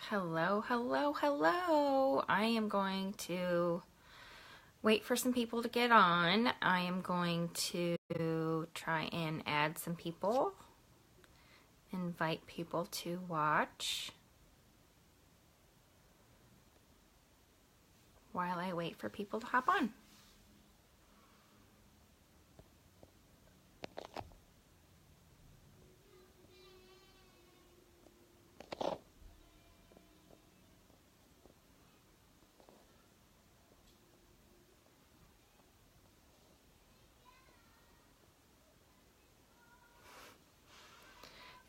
Hello, hello, hello. I am going to wait for some people to get on. I am going to try and add some people, invite people to watch while I wait for people to hop on.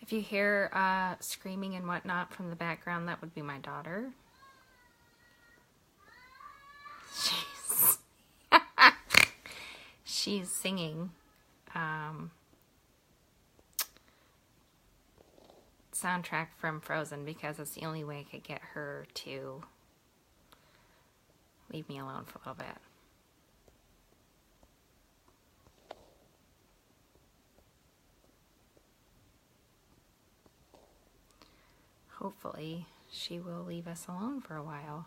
If you hear screaming and whatnot from the background, that would be my daughter. She's singing soundtrack from Frozen because it's the only way I could get her to leave me alone for a little bit. Hopefully, she will leave us alone for a while.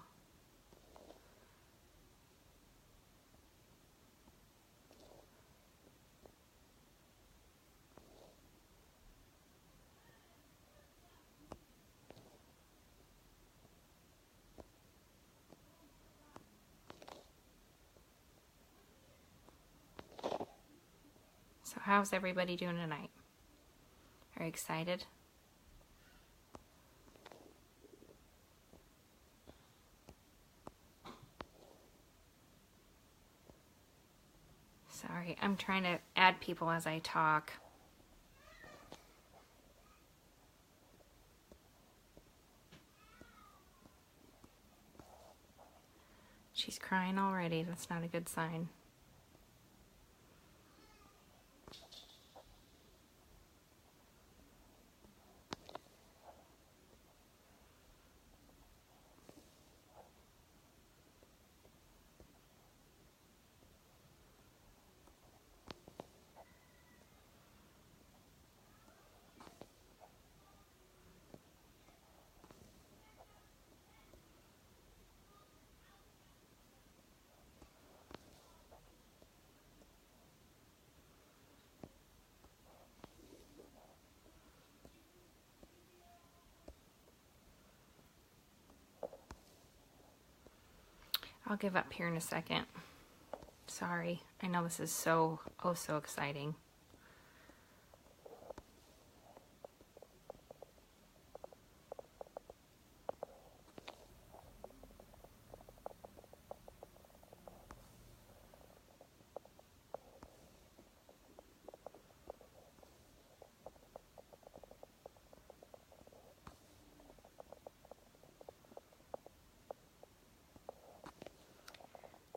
So how's everybody doing tonight? Are you excited? Sorry, I'm trying to add people as I talk. She's crying already. That's not a good sign. I'll give up here in a second. Sorry, I know this is so exciting.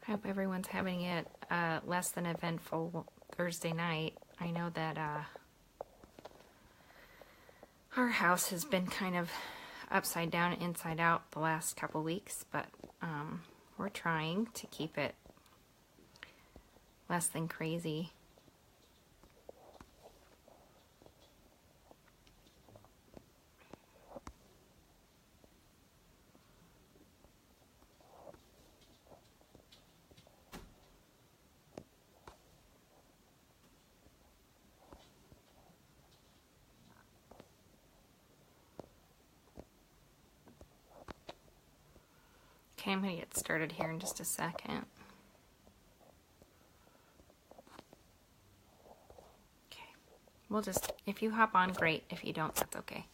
I hope everyone's having it less than eventful Thursday night. I know that our house has been kind of upside down and inside out the last couple weeks, but we're trying to keep it less than crazy. Okay, I'm going to get started here in just a second. Okay, we'll just, if you hop on, great. If you don't, that's okay.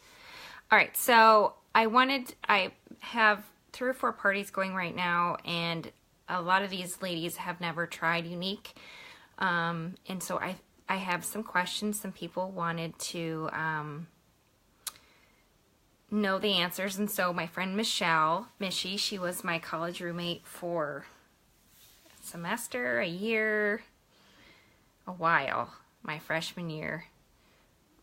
All right, so I have 3 or 4 parties going right now, and a lot of these ladies have never tried Younique. And so I have some questions. Some people wanted to know the answers, and so my friend Mishy, she was my college roommate for a semester, a year, a while, my freshman year,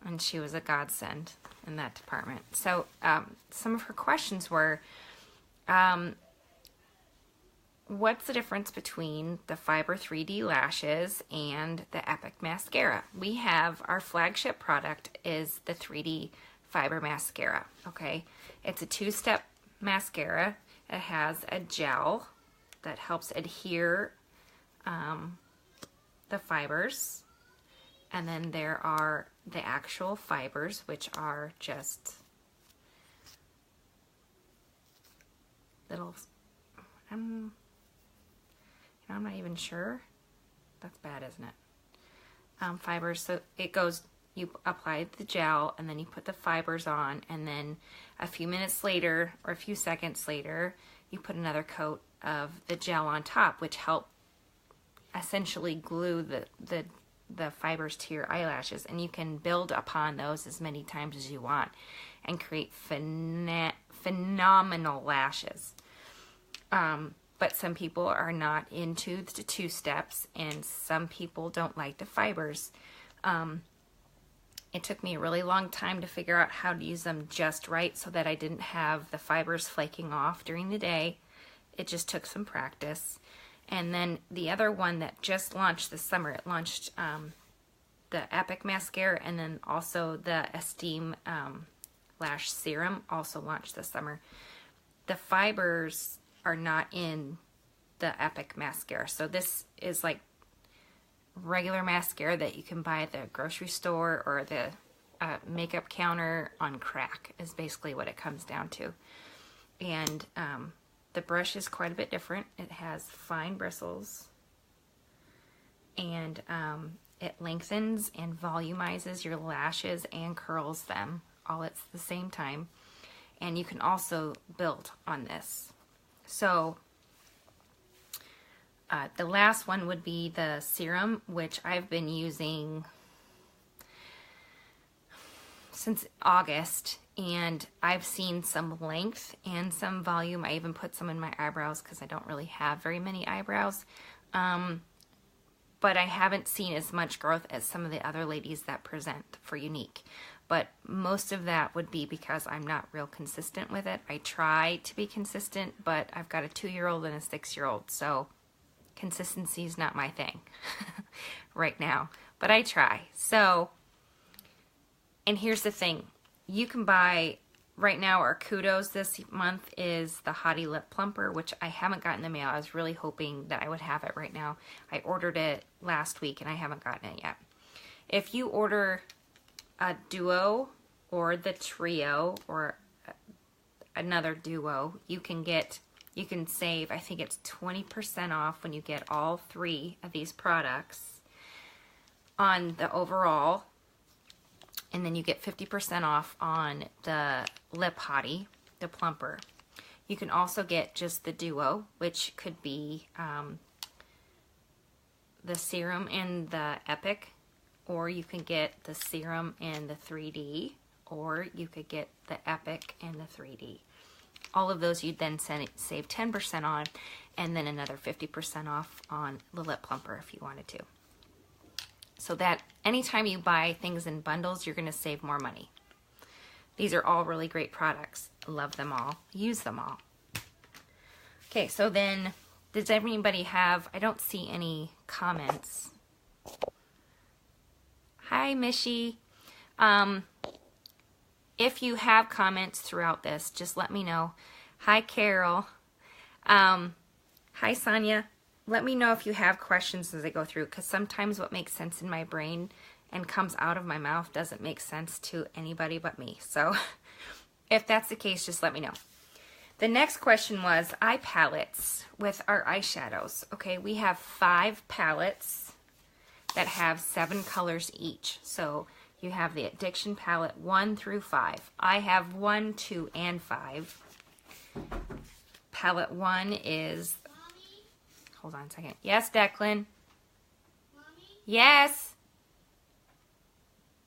and she was a godsend in that department. So some of her questions were, what's the difference between the Fiber 3D lashes and the Epic mascara? We have, our flagship product is the 3D Fiber mascara, okay? It's a 2-step mascara. It has a gel that helps adhere the fibers. And then there are the actual fibers, which are just little, I'm not even sure. That's bad, isn't it? Fibers, so it goes, you apply the gel and then you put the fibers on, and then a few minutes later or a few seconds later, you put another coat of the gel on top, which help essentially glue the fibers to your eyelashes, and you can build upon those as many times as you want and create phenomenal lashes. But some people are not into the 2 steps, and some people don't like the fibers. It took me a really long time to figure out how to use them just right so that I didn't have the fibers flaking off during the day. It just took some practice. And then the other one that just launched this summer, it launched the Epic Mascara, and then also the Esteem Lash Serum also launched this summer. The fibers are not in the Epic Mascara. So this is like regular mascara that you can buy at the grocery store or the makeup counter on crack is basically what it comes down to. And the brush is quite a bit different. It has fine bristles, and it lengthens and volumizes your lashes and curls them all at the same time. And you can also build on this. So the last one would be the serum, which I've been using since August, and I've seen some length and some volume. I even put some in my eyebrows because I don't really have very many eyebrows. But I haven't seen as much growth as some of the other ladies that present for Younique. But most of that would be because I'm not real consistent with it. I try to be consistent, but I've got a 2-year-old and a 6-year-old, so consistency is not my thing right now. But I try. So, and here's the thing. You can buy, right now our kudos this month is the Hottie Lip Plumper, which I haven't gotten in the mail. I was really hoping that I would have it right now. I ordered it last week and I haven't gotten it yet. If you order a duo or the trio or another duo, you can save, I think it's 20% off when you get all 3 of these products on the overall. And then you get 50% off on the Lip Hottie, the plumper. You can also get just the duo, which could be the serum and the Epic, or you can get the serum and the 3D, or you could get the Epic and the 3D. All of those you'd then save 10% on, and then another 50% off on the lip plumper if you wanted to. So that anytime you buy things in bundles, you're going to save more money. These are all really great products. Love them all. Use them all. Okay, so then, does anybody have, I don't see any comments. Hi, Mishy. If you have comments throughout this, just let me know. Hi, Carol. Hi, Sonia. Let me know if you have questions as I go through, because sometimes what makes sense in my brain and comes out of my mouth doesn't make sense to anybody but me. So if that's the case, just let me know. The next question was eye palettes with our eyeshadows. Okay, we have 5 palettes that have 7 colors each. So you have the Addiction palette 1 through 5. I have 1, 2, and 5. Palette 1 is... Hold on a second. Yes, Declan? Mommy? Yes?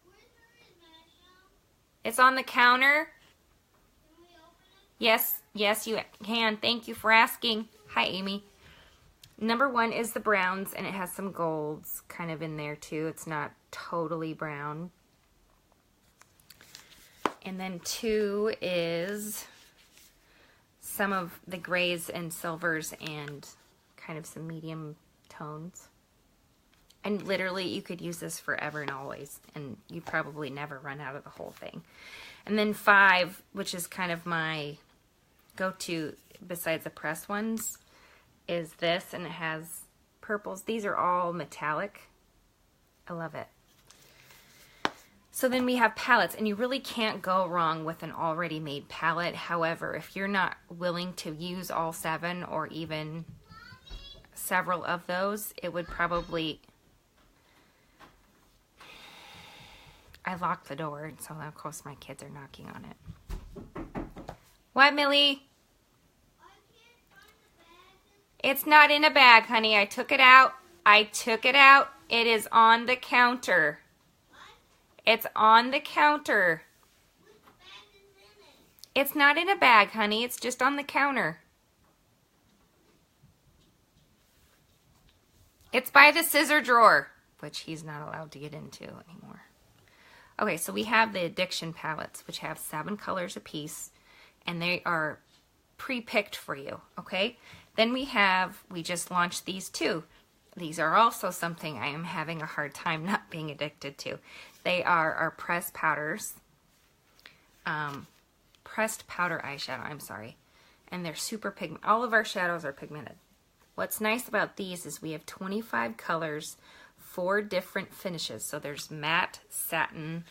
Where's the mashup? It's on the counter. Can we open it? Yes, yes, you can. Thank you for asking. Hi, Amy. Number 1 is the browns, and it has some golds kind of in there too. It's not totally brown. And then 2 is some of the grays and silvers and kind of some medium tones. And literally you could use this forever and always, and you probably never run out of the whole thing. And then 5, which is kind of my go-to besides the pressed ones is this, and it has purples. These are all metallic. I love it. So then we have palettes, and you really can't go wrong with an already made palette. However, if you're not willing to use all 7 or even several of those, it would probably... I locked the door, so of course my kids are knocking on it. What, Millie? It's not in a bag, honey. I took it out. I took it out. It is on the counter. It's on the counter. It's not in a bag, honey. It's just on the counter. It's by the scissor drawer, which he's not allowed to get into anymore. Okay, so we have the Addiction palettes, which have 7 colors apiece, and they are pre-picked for you, okay? Then we just launched these 2. These are also something I am having a hard time not being addicted to. They are our pressed powders, pressed powder eyeshadow, I'm sorry. And they're super pigmented. All of our shadows are pigmented. What's nice about these is we have 25 colors, 4 different finishes. So there's matte, satin,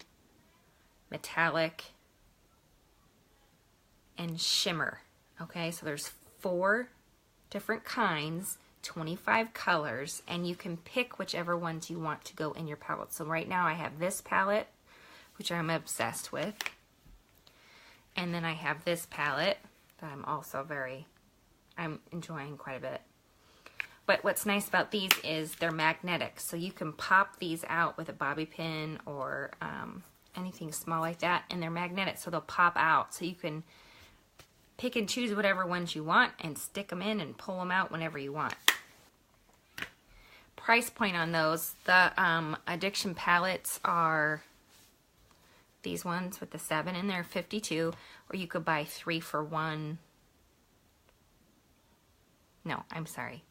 metallic, and shimmer. Okay, so there's 4 different kinds, 25 colors, and you can pick whichever ones you want to go in your palette. So right now I have this palette, which I'm obsessed with. And then I have this palette that I'm enjoying quite a bit. But what's nice about these is they're magnetic. So you can pop these out with a bobby pin or anything small like that, and they're magnetic, so they'll pop out. So you can pick and choose whatever ones you want and stick them in and pull them out whenever you want. Price point on those, the Addiction palettes are these ones with the 7 in there, $52, or you could buy 3 for $1. No, I'm sorry.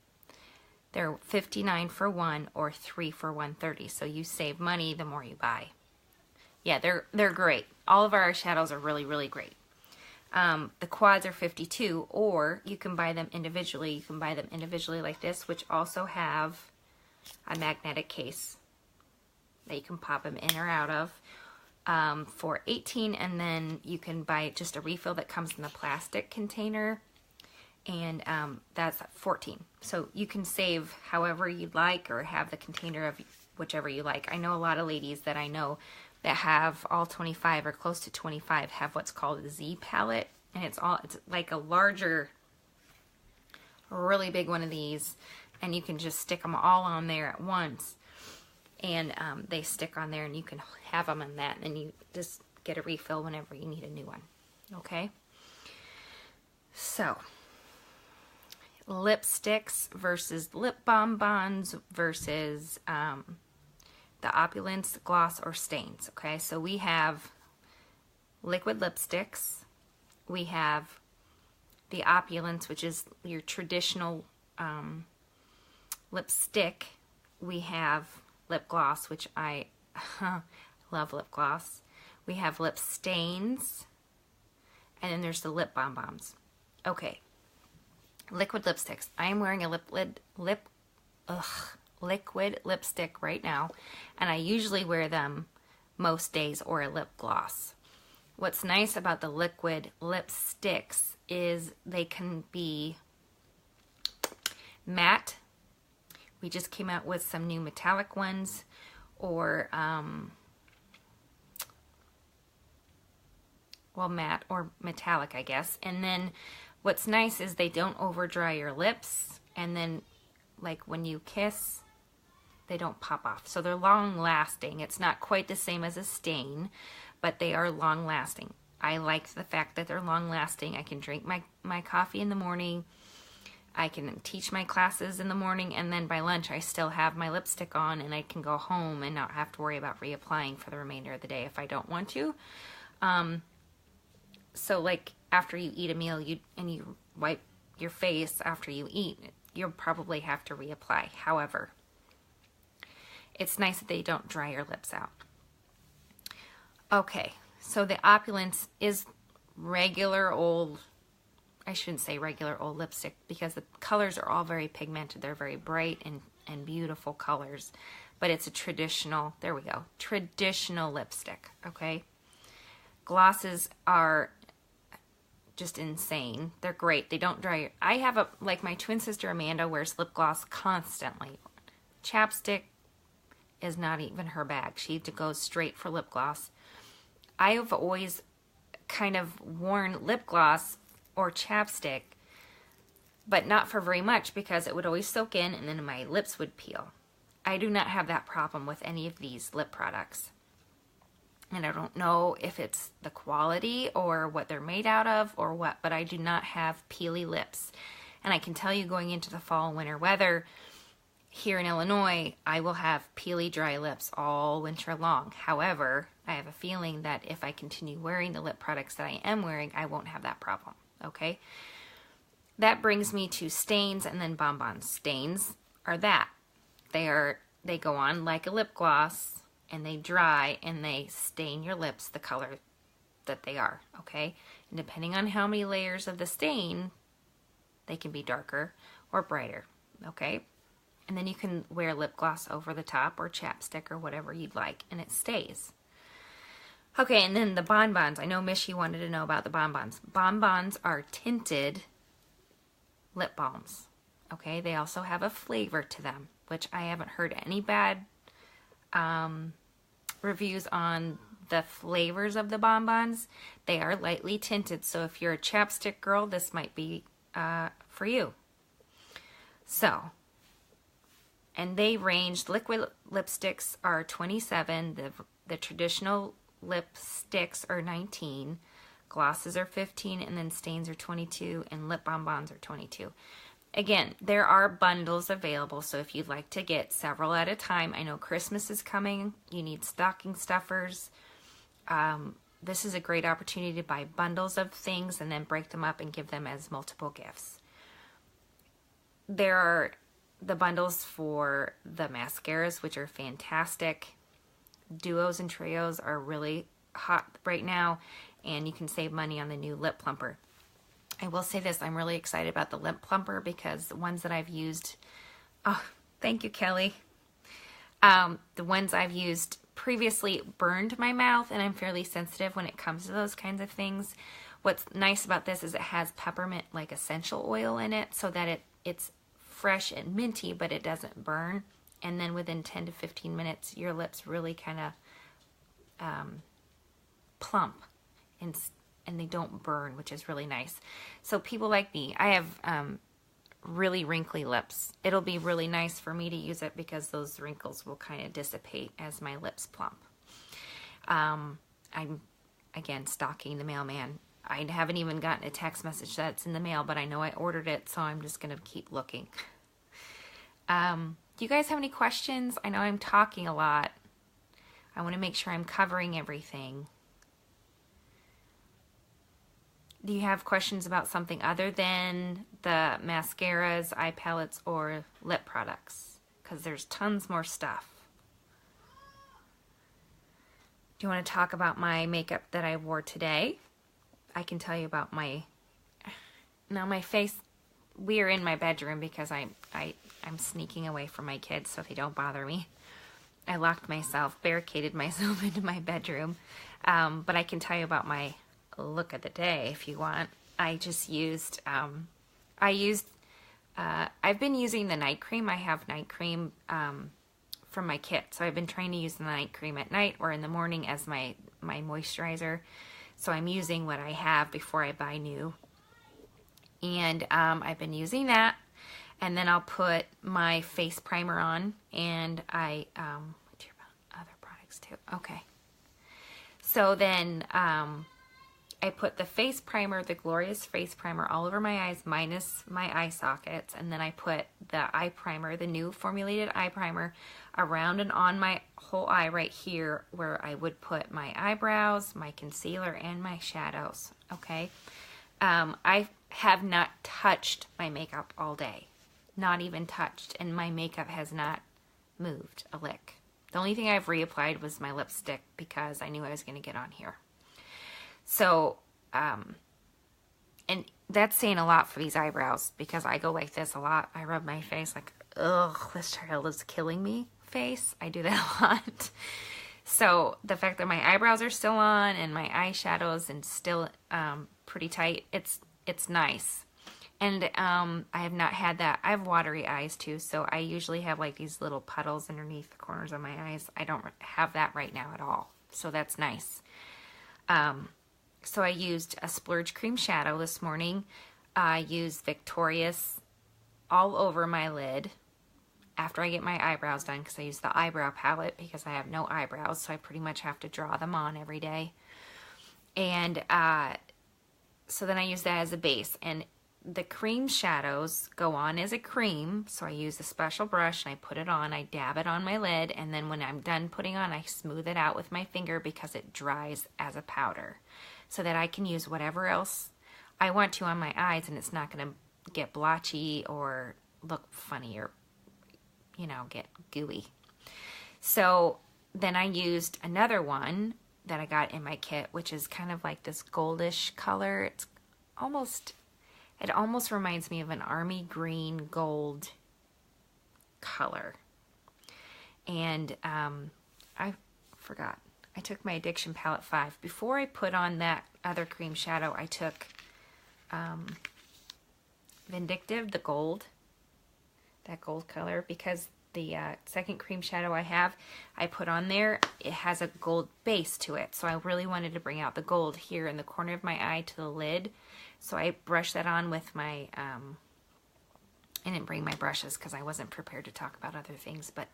They're $59 for 1 or 3 for $130. So you save money the more you buy. Yeah, they're great. All of our shadows are really, really great. The quads are $52, or you can buy them individually. You can buy them individually like this, which also have a magnetic case that you can pop them in or out of for $18, and then you can buy just a refill that comes in the plastic container, and that's $14. So you can save however you'd like, or have the container of whichever you like. I know a lot of ladies that I know that have all 25 or close to 25 have what's called a Z palette, and it's like a larger, really big one of these, and you can just stick them all on there at once, and they stick on there, and you can have them in that, and you just get a refill whenever you need a new one. Okay, so lipsticks versus lip bonbons versus the Opulence, gloss, or stains. Okay, so we have liquid lipsticks, we have the Opulence, which is your traditional lipstick, we have lip gloss, which I love lip gloss, we have lip stains, and then there's the lip bombs. Okay, liquid lipsticks. I am wearing a liquid lipstick right now, and I usually wear them most days, or a lip gloss. What's nice about the liquid lipsticks is they can be matte. We just came out with some new metallic ones, or well, matte or metallic, I guess. And then what's nice is they don't over dry your lips, and then like when you kiss, they don't pop off. So they're long lasting. It's not quite the same as a stain, but they are long lasting. I like the fact that they're long lasting. I can drink my coffee in the morning. I can teach my classes in the morning, and then by lunch I still have my lipstick on, and I can go home and not have to worry about reapplying for the remainder of the day if I don't want to. So like after you eat a meal and you wipe your face after you eat, you'll probably have to reapply. However, it's nice that they don't dry your lips out. Okay, so the Opulence is regular old I shouldn't say regular old lipstick because the colors are all very pigmented. They're very bright and beautiful colors. But it's a traditional, there we go, traditional lipstick, okay? Glosses are just insane. They're great. They don't dry. I have like my twin sister Amanda wears lip gloss constantly. Chapstick is not even her bag. She goes straight for lip gloss. I have always kind of worn lip gloss or chapstick, but not for very much because it would always soak in and then my lips would peel. I do not have that problem with any of these lip products. And I don't know if it's the quality or what they're made out of or what, but I do not have peely lips. And I can tell you going into the fall and winter weather here in Illinois, I will have peely dry lips all winter long. However, I have a feeling that if I continue wearing the lip products that I am wearing, I won't have that problem, okay? That brings me to stains and then bonbons. Stains are that. They go on like a lip gloss and they dry and they stain your lips the color that they are, okay? And depending on how many layers of the stain, they can be darker or brighter, okay? And then you can wear lip gloss over the top or chapstick or whatever you'd like and it stays. Okay, and then the bonbons. I know Mishy wanted to know about the bonbons. Bonbons are tinted lip balms, okay? They also have a flavor to them, which I haven't heard any bad reviews on the flavors of the bonbons. They are lightly tinted, so if you're a chapstick girl, this might be for you. So, and they range, liquid lipsticks are 27, the traditional lipsticks are 19, glosses are 15, and then stains are 22, and lip bonbons are 22. Again, there are bundles available, so if you'd like to get several at a time, I know Christmas is coming, you need stocking stuffers. This is a great opportunity to buy bundles of things and then break them up and give them as multiple gifts. There are the bundles for the mascaras, which are fantastic. Duos and trios are really hot right now, and you can save money on the new lip plumper. I will say this, I'm really excited about the lip plumper because the ones that I've used, oh, thank you, Kelly. The ones I've used previously burned my mouth, and I'm fairly sensitive when it comes to those kinds of things. What's nice about this is it has peppermint, like essential oil in it, so that it's fresh and minty, but it doesn't burn. And then within 10 to 15 minutes, your lips really kind of plump and they don't burn, which is really nice. So people like me, I have really wrinkly lips. It'll be really nice for me to use it because those wrinkles will kind of dissipate as my lips plump. I'm, again, stalking the mailman. I haven't even gotten a text message that's in the mail, but I know I ordered it, so I'm just going to keep looking. Do you guys have any questions? I know I'm talking a lot. I want to make sure I'm covering everything. Do you have questions about something other than the mascaras, eye palettes, or lip products? Because there's tons more stuff. Do you want to talk about my makeup that I wore today? I can tell you about my face. We are in my bedroom because I'm sneaking away from my kids so they don't bother me. I locked myself, barricaded myself into my bedroom. But I can tell you about my look of the day if you want. I just used, I've been using the night cream. I have night cream from my kit. So I've been trying to use the night cream at night or in the morning as my moisturizer. So I'm using what I have before I buy new. And I've been using that. And then I'll put my face primer on. And what's your other products too? Okay. So then I put the face primer, the Glorious Face Primer, all over my eyes minus my eye sockets. And then I put the eye primer, the new formulated eye primer, around and on my whole eye right here where I would put my eyebrows, my concealer, and my shadows, okay? I have not touched my makeup all day. Not even touched. And my makeup has not moved a lick. The only thing I've reapplied was my lipstick because I knew I was going to get on here. So, and that's saying a lot for these eyebrows because I go like this a lot. I rub my face like, ugh, this child is killing me face. I do that a lot. So the fact that my eyebrows are still on and my eyeshadows and still pretty tight, it's nice. And I have not had that. I have watery eyes too, so I usually have like these little puddles underneath the corners of my eyes. I don't have that right now at all, so that's nice. So I used a Splurge Cream Shadow this morning. I used Victorious all over my lid after I get my eyebrows done, because I use the eyebrow palette because I have no eyebrows, so I pretty much have to draw them on every day. And so then I use that as a base, and the cream shadows go on as a cream, so I use a special brush and I put it on, I dab it on my lid, and then when I'm done putting on, I smooth it out with my finger because it dries as a powder, so that I can use whatever else I want to on my eyes, and it's not going to get blotchy or look funny or, you know, get gooey. So then I used another one that I got in my kit, which is kind of like this goldish color. It almost reminds me of an army green gold color. And I forgot. I took my Addiction Palette 5. Before I put on that other cream shadow, I took Vindictive, the gold. That gold color, because the second cream shadow I put on there, it has a gold base to it. So I really wanted to bring out the gold here in the corner of my eye to the lid. So I brushed that on with my, I didn't bring my brushes because I wasn't prepared to talk about other things, but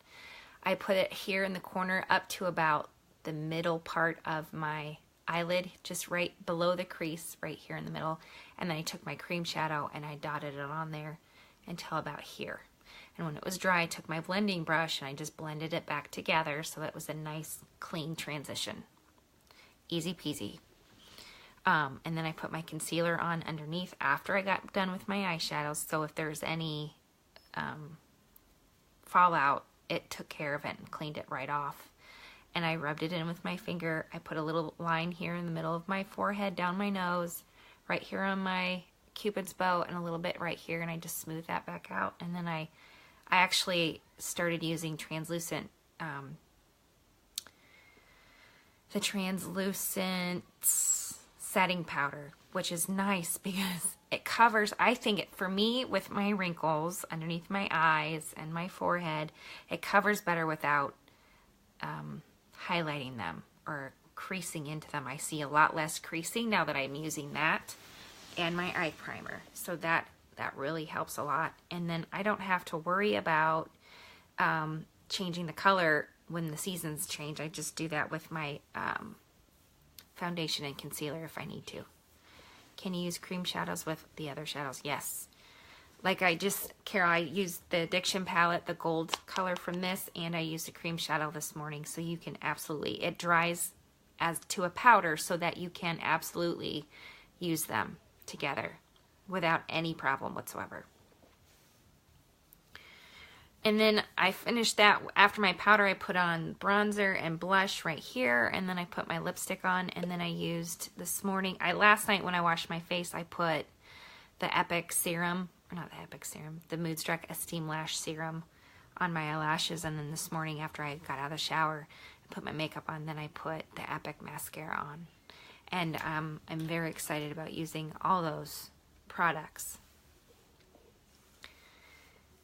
I put it here in the corner up to about the middle part of my eyelid, just right below the crease, right here in the middle. And then I took my cream shadow and I dotted it on there until about here. And when it was dry, I took my blending brush and I just blended it back together so that it was a nice, clean transition. Easy peasy. And then I put my concealer on underneath after I got done with my eyeshadows. So if there's any fallout, it took care of it and cleaned it right off. And I rubbed it in with my finger. I put a little line here in the middle of my forehead, down my nose, right here on my Cupid's bow, and a little bit right here, and I just smoothed that back out. And then I actually started using translucent, the translucent setting powder, which is nice because it covers, I think it, for me, with my wrinkles underneath my eyes and my forehead, it covers better without highlighting them or creasing into them. I see a lot less creasing now that I'm using that and my eye primer. So that really helps a lot. And then I don't have to worry about changing the color when the seasons change. I just do that with my foundation and concealer if I need to. Can you use cream shadows with the other shadows? Yes. Like Carol, I used the Addiction palette, the gold color from this, and I used a cream shadow this morning. So you can absolutely, it dries as to a powder so that you can absolutely use them together without any problem whatsoever. And then I finished that. After my powder, I put on bronzer and blush right here, and then I put my lipstick on, and then I used this morning, last night when I washed my face, I put the Epic Serum, or not the Epic Serum, the Moodstruck Esteem Lash Serum on my eyelashes, and then this morning after I got out of the shower and put my makeup on, then I put the Epic Mascara on. And I'm very excited about using all those products.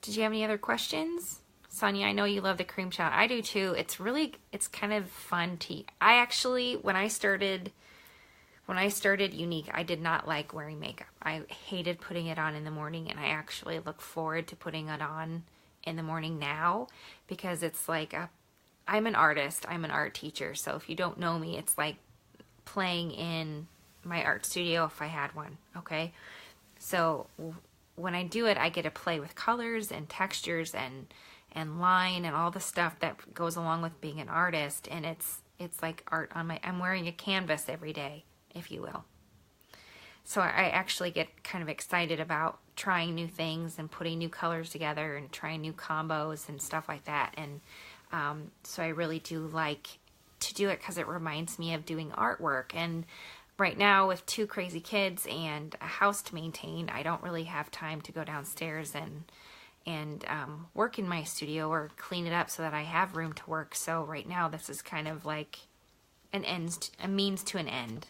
Did you have any other questions? Sonia, I know you love the cream shadow. I do too. It's kind of fun to, I actually, when I started Younique, I did not like wearing makeup. I hated putting it on in the morning, and I actually look forward to putting it on in the morning now, because it's like, I'm an artist, I'm an art teacher, so if you don't know me, it's like playing in my art studio if I had one, okay? So when I do it, I get to play with colors and textures and line and all the stuff that goes along with being an artist, and it's like art on I'm wearing a canvas every day, if you will. So I actually get kind of excited about trying new things and putting new colors together and trying new combos and stuff like that. And so I really do like to do it because it reminds me of doing artwork. And right now with 2 crazy kids and a house to maintain, I don't really have time to go downstairs and work in my studio or clean it up so that I have room to work. So right now this is kind of like a means to an end.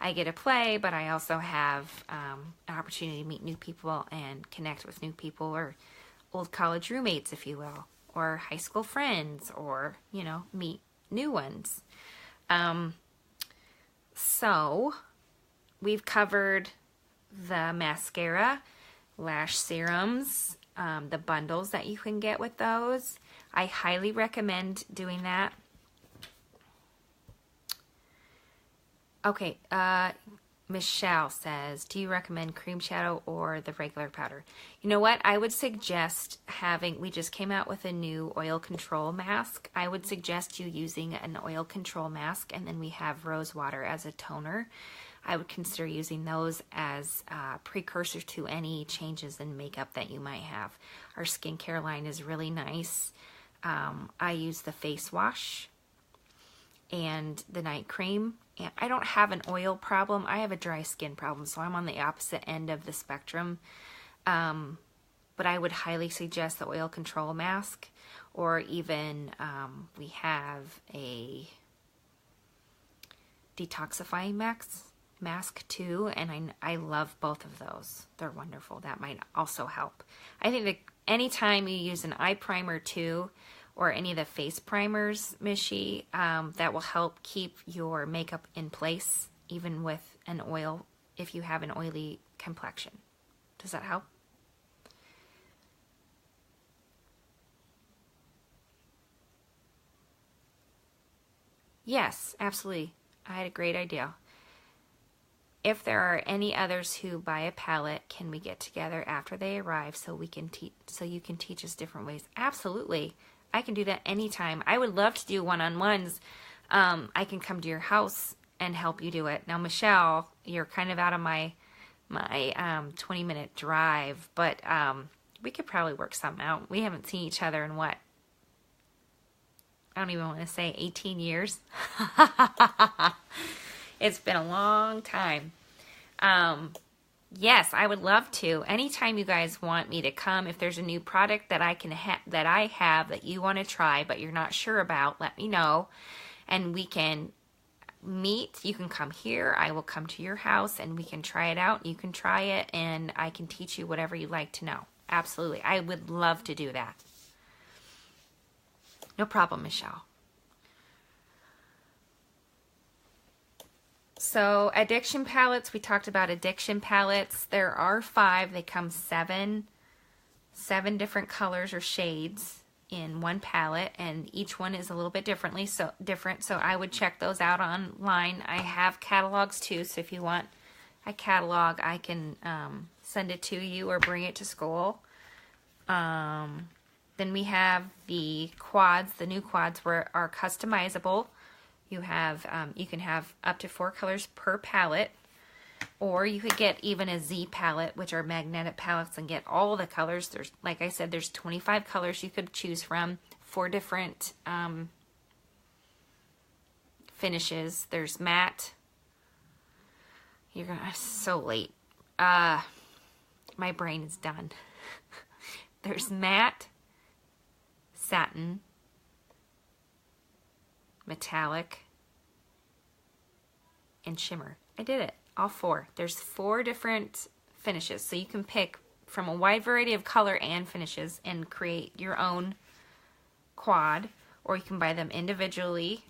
I get to play, but I also have an opportunity to meet new people and connect with new people, or old college roommates, if you will, or high school friends, or, you know, meet new ones. So we've covered the mascara, lash serums, the bundles that you can get with those. I highly recommend doing that. Okay, Michelle says, do you recommend cream shadow or the regular powder? You know what? I would suggest we just came out with a new oil control mask. I would suggest you using an oil control mask, and then we have rose water as a toner. I would consider using those as a precursor to any changes in makeup that you might have. Our skincare line is really nice. I use the face wash and the night cream. And I don't have an oil problem. I have a dry skin problem, so I'm on the opposite end of the spectrum. But I would highly suggest the oil control mask, or even we have a detoxifying mask too, and I love both of those. They're wonderful. That might also help. I think that anytime you use an eye primer too, or any of the face primers, Mishi, that will help keep your makeup in place, even with an oil, if you have an oily complexion. Does that help? Yes, absolutely. I had a great idea. If there are any others who buy a palette, can we get together after they arrive so we can so you can teach us different ways? Absolutely. I can do that anytime. I would love to do one-on-ones. I can come to your house and help you do it. Now, Michelle, you're kind of out of my 20-minute drive, but we could probably work something out. We haven't seen each other in what? I don't even want to say 18 years. It's been a long time. Yes, I would love to. Anytime you guys want me to come, if there's a new product that I have that you want to try but you're not sure about, let me know, and we can meet. You can come here. I will come to your house and we can try it out. You can try it and I can teach you whatever you'd like to know. Absolutely. I would love to do that. No problem, Michelle. So addiction palettes, we talked about addiction palettes. There are 5. They come 7 different colors or shades in one palette, and each one is a little bit different. So I would check those out online. I have catalogs too, so if you want a catalog, I can send it to you or bring it to school. Then we have the quads. The new quads are customizable. You can have up to 4 colors per palette, or you could get even a Z palette, which are magnetic palettes, and get all the colors. Like I said, there's 25 colors you could choose from, 4 different finishes. There's matte. I'm so late. My brain is done. There's matte, satin, metallic, and shimmer. I did it. All 4. There's 4 different finishes, so you can pick from a wide variety of color and finishes and create your own quad, or you can buy them individually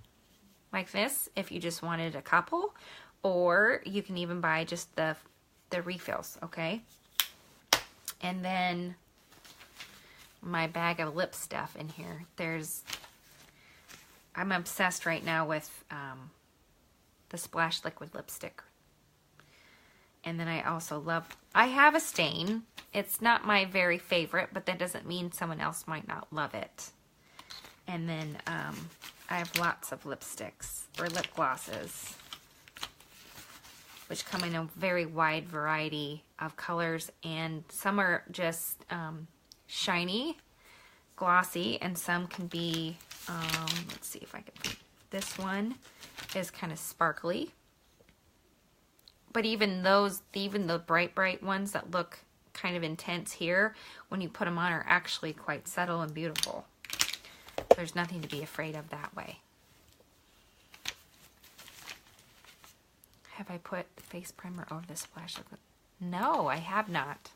like this if you just wanted a couple, or you can even buy just the refills, okay? And then my bag of lip stuff in here. I'm obsessed right now with the Splash Liquid Lipstick. And then I also I have a stain. It's not my very favorite, but that doesn't mean someone else might not love it. And then I have lots of lipsticks or lip glosses, which come in a very wide variety of colors, and some are just shiny, glossy, and some can be, let's see if I can, this one is kind of sparkly. But even those, even the bright ones that look kind of intense here, when you put them on, are actually quite subtle and beautiful. There's nothing to be afraid of that way. Have I put the face primer over the splash liquid? No, I have not.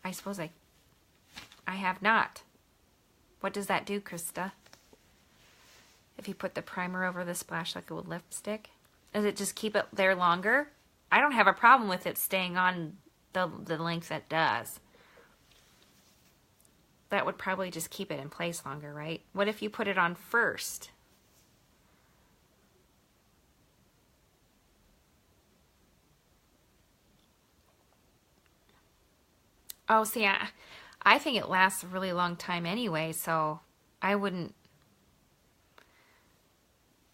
I suppose I have not. What does that do, Krista? If you put the primer over the splash liquid with lipstick? Does it just keep it there longer? I don't have a problem with it staying on the length it does. That would probably just keep it in place longer, right? What if you put it on first? Oh, see, I think it lasts a really long time anyway, so I wouldn't.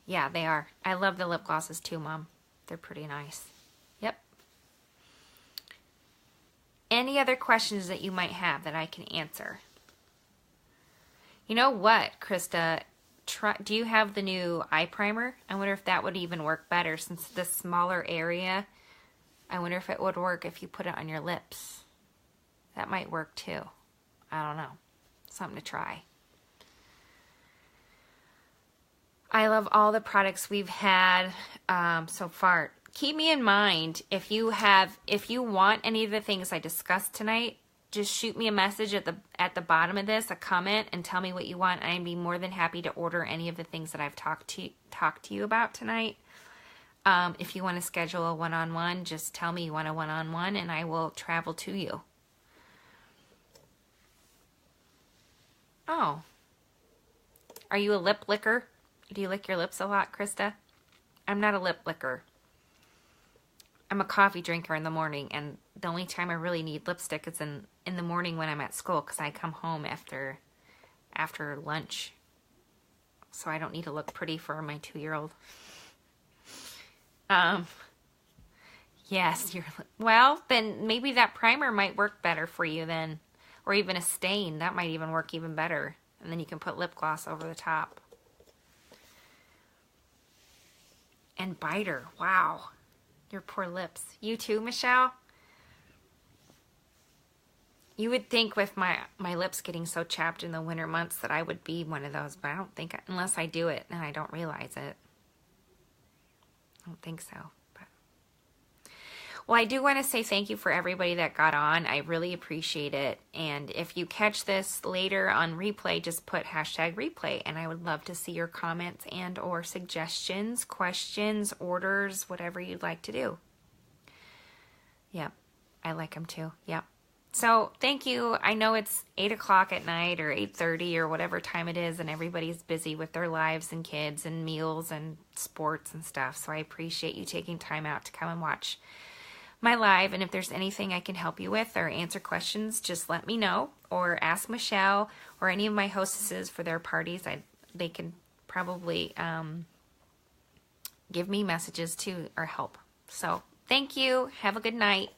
Yeah, they are. I love the lip glosses too, Mom. They're pretty nice. Yep. Any other questions that you might have that I can answer? You know what, Krista? Do you have the new eye primer? I wonder if that would even work better since the smaller area. I wonder if it would work if you put it on your lips. That might work too. I don't know. Something to try. I love all the products we've had so far. Keep me in mind if you want any of the things I discussed tonight. Just shoot me a message at the bottom of this, a comment, and tell me what you want. I'd be more than happy to order any of the things that I've talked to you about tonight. If you want to schedule a one-on-one, just tell me you want a one-on-one, and I will travel to you. Oh. Are you a lip licker? Do you lick your lips a lot, Krista? I'm not a lip licker. I'm a coffee drinker in the morning, and the only time I really need lipstick is in the morning when I'm at school, because I come home after lunch. So I don't need to look pretty for my 2-year-old. Yes, well, then maybe that primer might work better for you then. Or even a stain. That might even work even better. And then you can put lip gloss over the top. And biter. Wow. Your poor lips. You too, Michelle? You would think with my lips getting so chapped in the winter months that I would be one of those, but I don't think, unless I do it and I don't realize it. I don't think so. Well, I do want to say thank you for everybody that got on. I really appreciate it. And if you catch this later on replay, just put #replay. And I would love to see your comments and or suggestions, questions, orders, whatever you'd like to do. Yep. I like them too. Yep. So thank you. I know it's 8 o'clock at night or 8:30 or whatever time it is, and everybody's busy with their lives and kids and meals and sports and stuff. So I appreciate you taking time out to come and watch my live, and if there's anything I can help you with or answer questions, just let me know, or ask Michelle or any of my hostesses for their parties. They can probably give me messages too or help. So thank you. Have a good night.